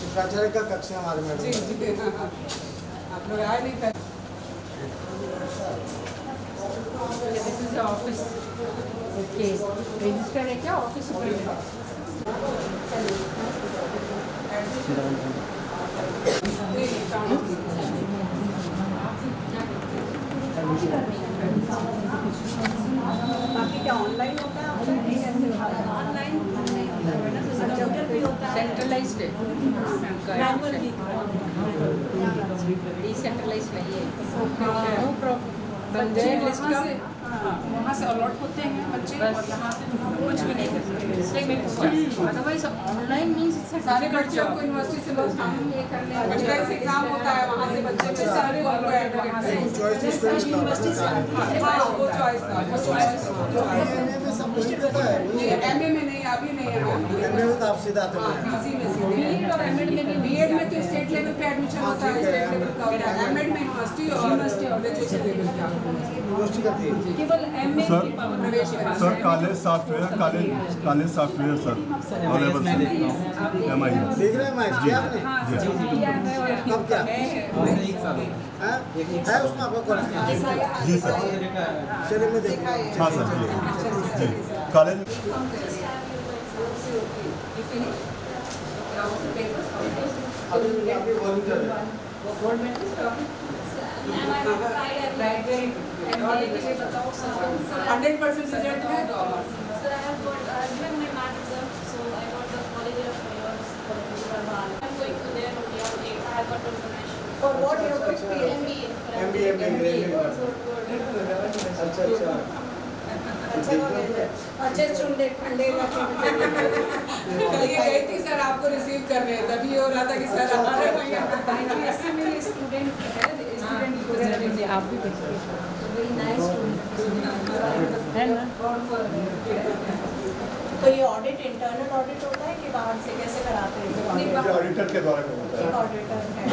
शुक्राचार्य का कक्षा हमारे में जी जी आप लोग आए नहीं कर this is office okay register है क्या ऑफिस बाकी क्या ऑनलाइन होता है ऑनलाइन सेंट्रलाइज्ड है डिसेंट्रलाइज्ड नहीं है नो प्रॉब्लम वहाँ से अलॉट होते हैं बच्चे और यहाँ से कुछ भी नहीं कर सकते अदरवाइज ऑनलाइन मींस सारे बच्चों को यूनिवर्सिटी से लोग ये कर ले बच्चा एग्जाम होता है वहाँ से बच्चे सारे यूनिवर्सिटी से हाँ वो चॉइस था वो चॉइस में सब कुछ देता है एमए में नहीं अभी नहीं है एमए में तो आप सीधा आते हैं इसी में सीधे और एमएड में भी बीएड में तो स्टेट लेवल पे एडमिशन होता है स्टेट लेवल का होता है एमएड में यूनिवर्सिटी और ग्रेजुएशन लेवल का यूनिवर्सिटी करती है केवल एमए प्रवेश करना sir college software sir available M I देख रहे हैं मैच किया आपने कब क्या है उसमें आपका कॉलेज जी सर चलिए मैं देखूँगा हाँ सर जी कॉलेज अभी वॉलंटियर है बताओ 100% रिजल्ट है Sir, I have given my math exam, so I got the college of yours. I'm going to there only. I have got confirmation. For what you have picked MBA. अच्छा अच्छा अच्छे ठंडे ठंडे कल ये गई थी सर आपको रिसीव कर रहे हैं तभी हो रहा था कि सर आ रहे हैं ऐसे मेरे स्टूडेंट है स्टूडेंट आप भी Very nice to है ना तो ये ऑडिट इंटरनल ऑडिट होता है कि बाहर से कैसे कराते हैं ऑडिटर के द्वारा होता है ऑडिटर है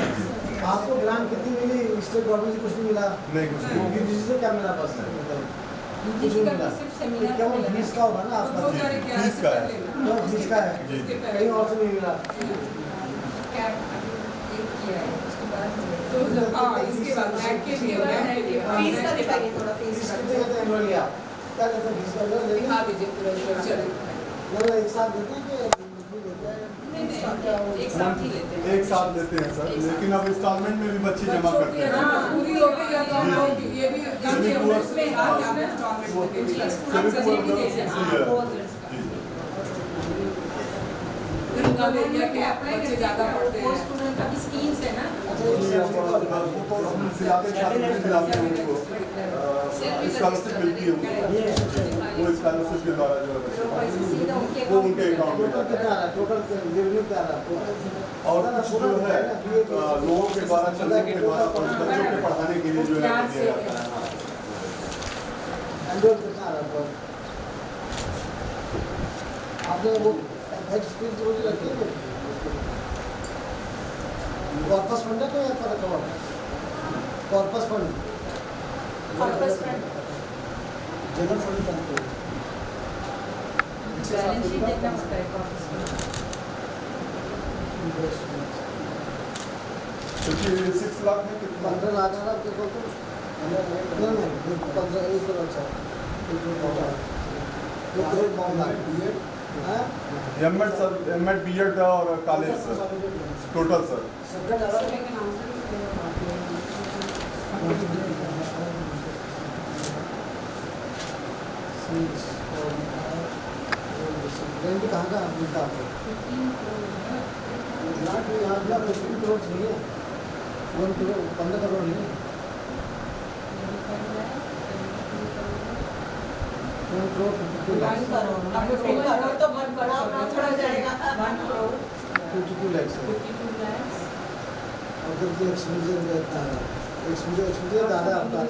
आपको ग्रांट कितनी मिली स्टेट गवर्नमेंट से कुछ नहीं मिला नहीं कुछ नहीं यूजीसी से क्या मिला बस कुछ नहीं मिला क्या वो फीस का होगा ना आपका बहुत सारे क्या फीस का है। तो फीस का है जी कहीं और से नहीं मिला तो हाँ इसके बाद नेट के लिए फीस का दिखाइए थोड़ा फीस फीस कितने कहते हैं एनुअल लिया क्या कहते हैं फीस का एनुअल लेंगे दिखा दीजिए पूरा स्ट्रक्चर मतलब एक साथ देते हैं कि मंथली देते हैं एक साथ ही लेते हैं एक साथ देते हैं सर लेकिन अब इंस्टॉलमेंट में भी बच्चे जमा करते हैं पूरी हो गई है तो हम लोग ये भी कम से कम उसमें आप इंस्टॉलमेंट देंगे हम सब्सिडी दे सकते हैं रूरल एरिया के बच्चे ज़्यादा पढ़ते हैं स्टूडेंट का भी स्कीम्स है ना स्कॉलरशिप मिलती है वो स्कॉलरशिप के द्वारा जो है वो उनके अकाउंट में टोटल कितना आ रहा है टोटल रेवेन्यू क्या आ रहा है और जो है लोगों के द्वारा चलने के द्वारा बच्चों के पढ़ाने के लिए जो है दिया जाता है एनुअल कितना आ रहा है आपने वो एफएक्स फीस रोज रखी है कॉर्पस फंड है तो या पर corpus fund corpus fund general fund का बैलेंस शीट देखना होता है कॉर्पस क्योंकि 6 लाख है कितना 15 लाख आ रहा आपके को तो नहीं 15 एक करोड़ अच्छा एक crore 52 lakh MEd sir MEd BEd और college sir total sir subject अलग लेकिन आंसर रेंज कहाँ का मिलता आपको लाख यहाँ का 15 करोड़ चाहिए 1 करोड़ 15 करोड़ नहीं 1 करोड़ 52 लाख 1 करोड़ अब 1 करोड़ तो बहुत बड़ा अमाउंट हो जाएगा 1 करोड़ 52 लाख से 52 lakhs और जब एक्सपेंडिचर इतना है एक्सपेंडिचर ज़्यादा आपका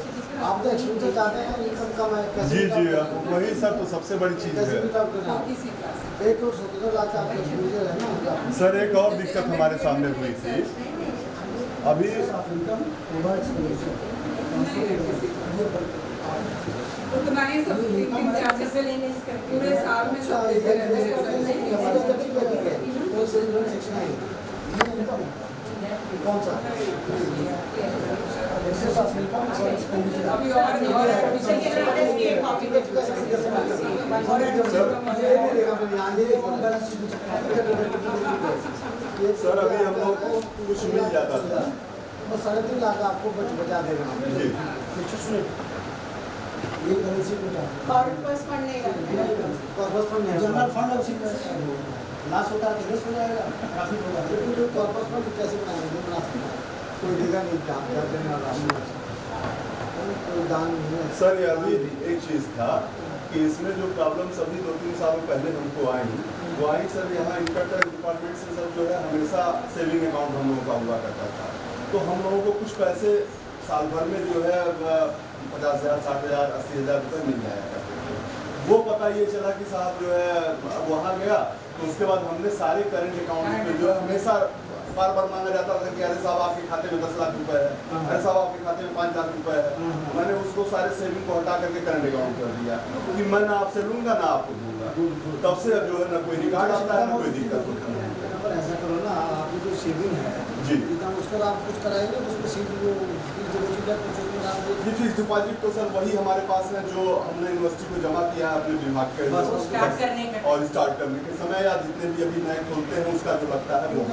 आप तो एक्सपेंडिचर ज़्यादा है इनकम कम है कैसे जी जी वही सर तो सबसे बड़ी चीज़ कैसे है बिताओ करना किसी क्लास 1 करोड़ 17 लाख का आपका एक्सपेंडिचर है ना आपका सर एक और दिक्कत हमारे सामने हुई थी अभी ऑफ इनकम ओवर एक्सपेंडिचर उतना ही सब 3 चार्जेस से लेने पूरे साल में सब देते रहते हैं हमारे स्टेट की बैठक है तो सेक्शन है कौन सा एक्सेस इनकम एक्सपेंडिचर अभी और सर अभी हम लोग को कुछ मिल जाता था। और 3.5 लाख आपको बचा देगा। जी। ये करेंसी बचा कॉर्पस फंड नहीं करना कॉर्पस फंड नहीं, जनरल फंड उसी में लाश होता है तो हो जाएगा, प्रॉफिट होगा। लेकिन जो कॉर्पस फंड कैसे बनाएंगे, बना सकता है कोई देगा नहीं, काम कर देने वाला कोई दान नहीं है। सर ये अभी एक चीज़ था कि इसमें जो प्रॉब्लम्स अभी 2-3 साल पहले हमको आई वो आई सर, यहाँ इनकम टैक्स डिपार्टमेंट से सर जो है हमेशा सेविंग अकाउंट हम लोगों का हुआ करता था, तो हम लोगों को कुछ पैसे साल भर में जो है 50,000, 60,000, 80,000 रुपये मिल जाया करते थे। वो पता ये चला कि साहब जो है अब वहाँ गया तो उसके बाद हमने सारे करंट अकाउंट में जो है हमेशा बार बार मांगा जाता था कि अरे साहब आपके खाते में 10 लाख रुपए है, अरे साहब आपके खाते में 5 लाख रुपए है। मैंने उसको सारे सेविंग को हटा करके करंट अकाउंट कर दिया, क्योंकि मैं ना आपसे लूंगा ना आपको दूंगा। तब से अब जो है ना कोई रिकॉर्ड आता है ना कोई दिक्कत होती है। ऐसा करो ना, आपकी जो सेविंग है जी उसको आप कुछ कराएंगे उसमें जी फिक्स डिपॉजिट तो सर वही हमारे पास है जो हमने यूनिवर्सिटी को जमा किया है अपने विभाग के स्टार्ट करने के समय या जितने भी अभी नए खोलते हैं उसका जो लगता है वो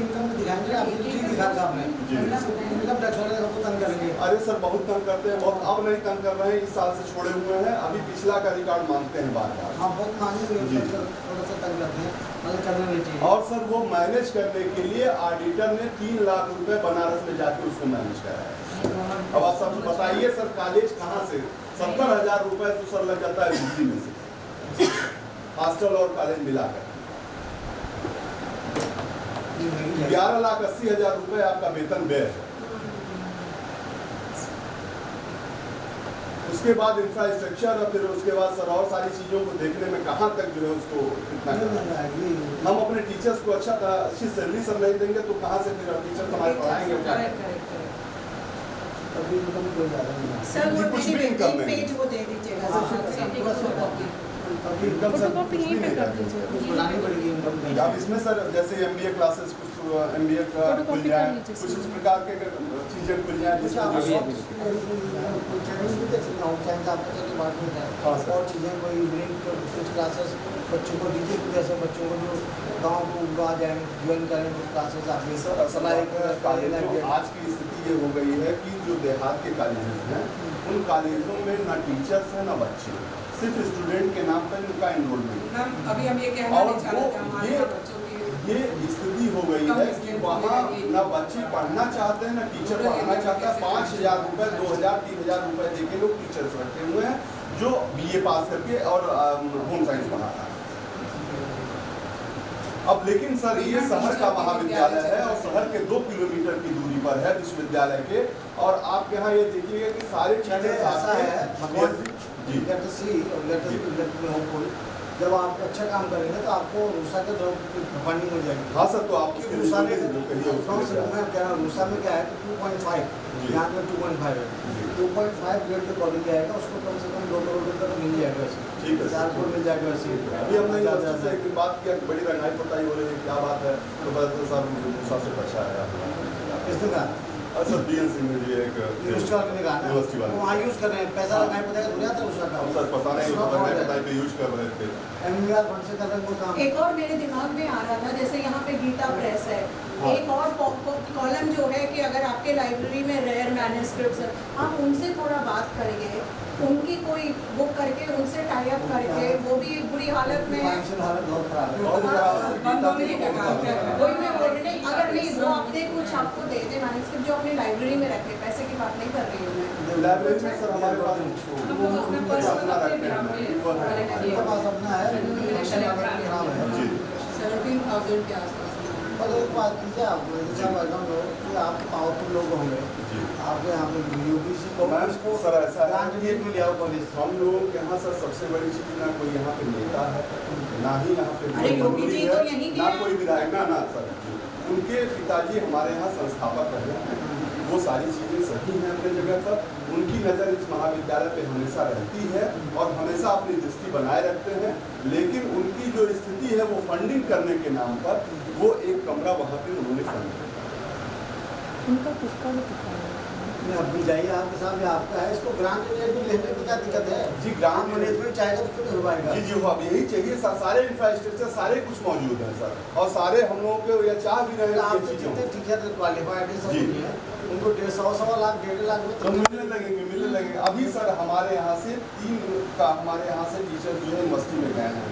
इनकम दिखाएंगे, आपको ठीक दिखाएगा आपने इनकम टैक्स वाले आपको तंग करेंगे। अरे सर बहुत तंग करते हैं, बहुत अब नहीं तंग कर रहे हैं, इस साल से छोड़े हुए हैं, अभी पिछला का रिकॉर्ड मांगते हैं बार बार। हाँ बहुत मांगेंगे, थोड़ा सा तंग करते हैं, मतलब करना नहीं चाहिए। और सर वो मैनेज करने के लिए ऑडिटर ने 3 लाख रुपए बनारस में जाके उसको मैनेज कराया। अब आप सब बताइए सर कॉलेज कहाँ से 70,000 रुपए तो सर लग जाता है बिजली में से, हॉस्टल और कॉलेज मिलाकर 11,80,000 रुपए आपका वेतन व्यय है। उसके बाद इंफ्रास्ट्रक्चर और फिर उसके बाद सर और सारी चीज़ों को देखने में कहाँ तक जो है उसको कितना हम अपने टीचर्स को अच्छी सैलरी सर नहीं देंगे तो कहाँ से फिर टीचर्स हमारे पढ़ाएंगे क्या? अभी इनकम कोई ज़्यादा नहीं है। सर वो कुछ भी इनकम नहीं। पेज वो दे दीजिएगा। अभी इनकम सर कुछ भी नहीं है, कुछ बनानी पड़ेगी इनकम। अब इसमें सर जैसे MBA क्लासेस कुछ MBA का खुल जाए, कुछ इस प्रकार के चीज़ें खुल जाए जिसमें और चीज़ें कोई इवनिंग कुछ क्लासेस बच्चों को दीजिए, जैसे बच्चों को जो गाँव को आ जाए ज्वाइन करें कुछ क्लासेस आप ये सब आज की स्थिति ये हो गई है कि जो देहात के कॉलेजेस हैं उन कॉलेजों में ना टीचर्स हैं ना बच्चे, सिर्फ स्टूडेंट के नाम पर उनका एनरोलमेंट। अभी हम ये कहना नहीं चाहते हमारे बच्चों की ये स्थिति हो गई है कि वहाँ ना बच्चे पढ़ना चाहते हैं ना टीचर पढ़ना चाहता है। 5,000 रुपये 2,000 3,000 रुपये देके लोग टीचर्स रखे हुए हैं जो BA पास करके और होम साइंस पढ़ाता है। अब लेकिन सर ये शहर का महाविद्यालय है और शहर के 2 किलोमीटर की दूरी पर है विश्वविद्यालय के, और आप यहाँ ये देखिएगा कि सारे चीजें ऐसा है जी जब आप अच्छा काम करेंगे तो आपको रूसा के फंडिंग मिल जाएगी। हाँ सर, तो आप उसके रूसा में कहिए मैं कह रहा हूँ रूसा में क्या है कि 2.5 यहाँ पे 2.5 है, 2.5 ग्रेड के कॉलेज जाएगा उसको कम से कम 2 करोड़ रुपये मिल जाएगा। ठीक है, 4 करोड़ मिल जाएगा वैसे। अभी हमने यूनिवर्सिटी से एक बात किया, बड़ी रंगाई पताई हो रही है, क्या बात है, तो बता साहब मूसा से अच्छा है किसने कहा? अच्छा BNC में जी एक यूनिवर्सिटी वाले ने कहा यूनिवर्सिटी वाले वहाँ यूज़ कर रहे हैं, पैसा लगाए पता है दुनिया था उसका काम। सर पता नहीं रंगाई पताई पे यूज कर रहे थे। MBR फंड से कर रहे हैं वो काम। एक और मेरे दिमाग में आ रहा था, जैसे यहाँ पे गीता प्रेस है, एक और कॉलम जो है कि अगर आपके लाइब्रेरी में रेयर मैन्युस्क्रिप्ट्स है, आप उनसे थोड़ा बात करिए, उनकी कोई बुक करके उनसे टाई अप करके, वो भी बुरी हालत में है, फाइनेंशियल हालत बहुत खराब है। बंद होने का काम कर रहे हैं। वही मैं बोल रही हूँ, अगर नहीं वो अपने कुछ आपको दे दे मैन्युस्क्रिप्ट जो अपनी लाइब्रेरी में रखे, पैसे की बात नहीं कर रही हूँ मैं। लाइब्रेरी में सर हमारे पास हम लोग अपना पर्सनल अपने यहाँ पे उनके पास अपना है, फाइनेंशियल हालत खराब है। जी 17,000 के आसपास। और एक बात कीजिए आप जैसा बैकग्राउंड हो कि आप पावरफुल लोग होंगे, जी आपके यहाँ पे UBC को मैम को सर ऐसा है ग्रांट कि मिल गया कॉलेज। हम लोगों के यहाँ सर सबसे बड़ी चीज ना कोई यहाँ पे नेता है, ना ही यहाँ पे अरे योगी जी तो यहीं के ना हैं। कोई विधायक, ना सर उनके पिताजी हमारे यहाँ संस्थापक रहे हैं, वो सारी चीज़ें सही हैं अपने जगह पर। उनकी नज़र इस महाविद्यालय पे हमेशा रहती है और हमेशा अपनी दृष्टि बनाए रखते हैं, लेकिन उनकी जो स्थिति है वो फंडिंग करने के नाम पर वो एक कमरा होगा वहाँ पे उन्होंने फंड उनका खुद का भी पता है। नहीं, अब भी जाइए आपके सामने आपका है, इसको ग्रांट लेने में क्या दिक्कत है? जी, ग्रांट मैनेजमेंट चाहेगा तो खुद करवाएगा। जी जी, अब यही चाहिए सर, सारे इंफ्रास्ट्रक्चर सारे कुछ मौजूद हैं सर, और सारे हम लोगों को या चाह भी रहे आप हैं चीज़ों जितने टीचर क्वालिफाइड सब जी। हैं, उनको 1.5 लाख 1.5 लाख में तो मिलने लगेंगे। अभी सर हमारे यहाँ से हमारे यहाँ से टीचर जो है यूनिवर्सिटी में गए हैं,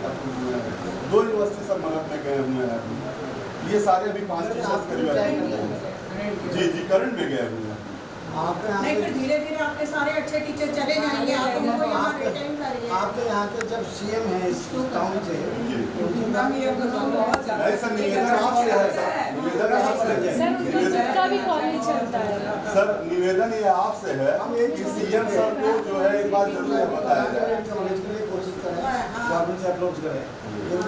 2 यूनिवर्सिटी सर मगध में गए हुए हैं। ये सारे अभी 5 टीचर्स करीब जी करंट में गए हुए हैं। आपके यहाँ नहीं, फिर के धीरे धीरे आपके सारे अच्छे टीचर चले जाएंगे, आप उनको यहाँ रिटेन करिए। आपके यहाँ के जब सीएम है इस टाउन से, जी बहुत ज़्यादा नहीं सर, निवेदन आपसे है सर, निवेदन आपसे है। सर उनका खुद का भी कॉलेज चलता है। सर निवेदन ये आपसे है कि सीएम सर को जो है एक बात जरूर बताया जाए। कॉलेज के लिए कोशिश करें, गवर्नमेंट से अप्रोच करें,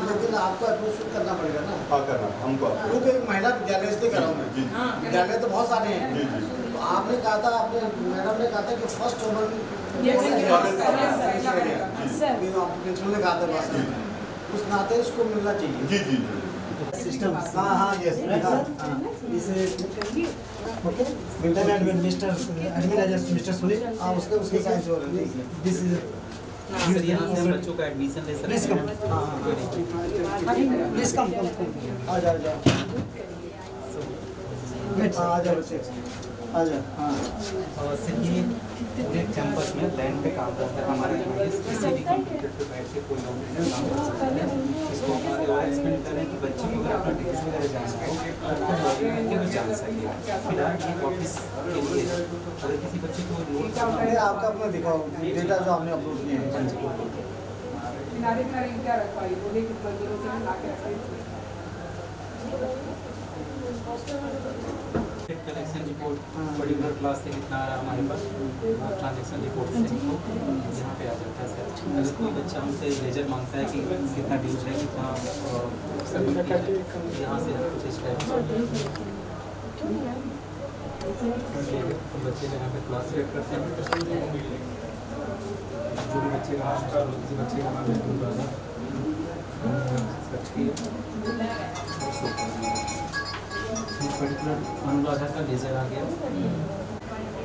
लेकिन आपको अप्रोच करना पड़ेगा ना, हाँ करना हमको क्योंकि एक महिला विद्यालय इसलिए कर रहा हूँ जी मैं, विद्यालय तो बहुत सारे हैं। जी जी तो आपने कहा था, आपने मैडम ने कहा था कि first woman Yes, sir principal ने कहा था बात में, उस नाते इसको मिलना चाहिए जी जी जी सिस्टम। हाँ यस इसे okay internet mister admin mister Sunil, हाँ उसके साइंस हो रहे हैं। दिस इज सर यहाँ से हम बच्चों का एडमिशन ले सकते प्लीज कम, प्लीज कम आ जाओ आ जाओ बच्चे आ जाओ। हाँ और सर ये पूरे कैंपस में लैंड पे काम करता है हमारे यहाँ किसी भी कंप्यूटर पे बैठ के कोई लोग काम कर सकते हैं। इसको हमारे और एक्सपेंड करें कि बच्चे को अगर अपना डिग्री वगैरह जानना हो तो लॉगिन करके भी जान सके। फिलहाल ये ऑफिस के लिए अगर किसी बच्चे को नोट करना ये आपका अपना दिखाओ डेटा जो आपने अपलोड किए हैं। किनारे किनारे क्या रखा है, बोले कि मजदूरों से ला के रखा है। कलेक्शन रिपोर्ट पर्टिकुलर क्लास से कितना आ रहा है हमारे पास, ट्रांजेक्शन रिपोर्ट से यहाँ पे आ जाता है सर। अगर कोई बच्चा हमसे लेजर मांगता है कि कितना ड्यूज है, कितना सबमिट किया है, यहाँ से कुछ इस टाइप बच्चे का यहाँ पे क्लास सेट करते हैं। जो भी बच्चे का किसी बच्चे का नाम सर्च किया पर्टिकुलर अनुराधा का लेजर आ गया,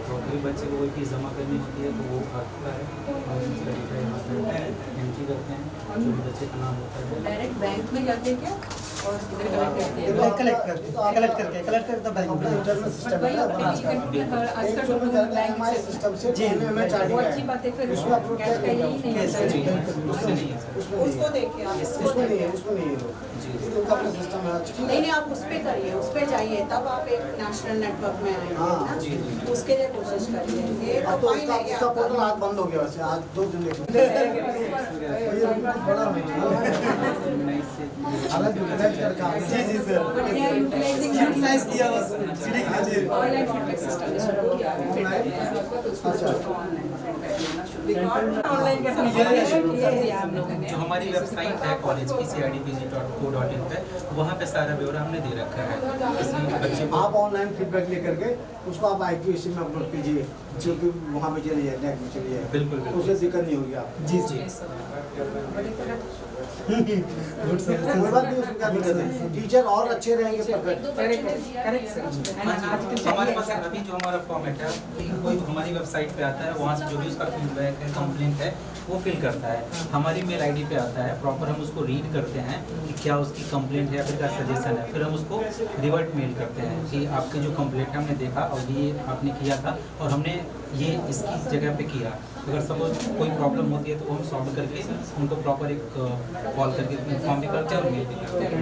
तो कोई बच्चे को कोई फीस जमा करनी होती है तो वो आता है और उसका डेटा यहाँ पे एंट्री करते हैं, जो भी बच्चे का नाम होता है डायरेक्ट बैंक में जाते हैं क्या और इधर कलेक्ट करते हैं। कलेक्ट करता बैंक में इंटरनल सिस्टम है हमारे सिस्टम से जी में चार्जिंग है। अच्छी बात है, फिर उसमें अपलोड कैश का यही नहीं है सर। उससे नहीं है सर। उसको देखिए आप, उसमें नहीं है, उसमें नहीं है लोग उनका अपना सिस्टम है। नहीं नहीं, आप उस पे करिए, उस पे जाइए, तब आप एक नेशनल नेटवर्क में आएंगे ना, उसके लिए कोशिश करिए। ये अब तो तो फाइन है उसका पोर्टल आज बंद हो गया, वैसे आज 2 दिन बड़ा अलग जी जी सर यूटिलाइज किया बस ऑनलाइन फीडबैक सिस्टम ने शुरू किया है, फीडबैक ऑनलाइन कैसे दिया हम लोगों ने। जो हमारी वेबसाइट है कॉलेज की CIDPG.co.in पे, वहाँ पे सारा ब्यौरा हमने दे रखा है। इसलिए बच्चे को आप ऑनलाइन फीडबैक लेकर के उसको आप IQAC में अपलोड कीजिए, क्योंकि वहाँ पे चली जाए नेट में चली जाए, बिल्कुल बिल्कुल उससे दिक्कत नहीं होगी आप। जी जी गुड सर, कोई बात नहीं, उसमें क्या दिक्कत है, टीचर और अच्छे रहेंगे परफेक्ट। Correct sir. हमारे पास अभी जो हमारा फॉर्मेट है कि कोई हमारी वेबसाइट पे आता है, वहाँ से जो भी उसका फीडबैक है कंप्लेंट है वो फिल करता है, हमारी मेल आईडी पे आता है, प्रॉपर हम उसको रीड करते हैं कि क्या उसकी कंप्लेंट है या फिर क्या सजेशन है, फिर हम उसको रिवर्ट मेल करते हैं कि आपकी जो कंप्लेंट है हमने देखा और ये आपने किया था और हमने ये इसकी जगह पे किया। अगर सपोज कोई प्रॉब्लम होती है तो वो हम सॉल्व करके उनको प्रॉपर एक कॉल करके इन्फॉर्म भी करते हैं और मेल भी करते हैं।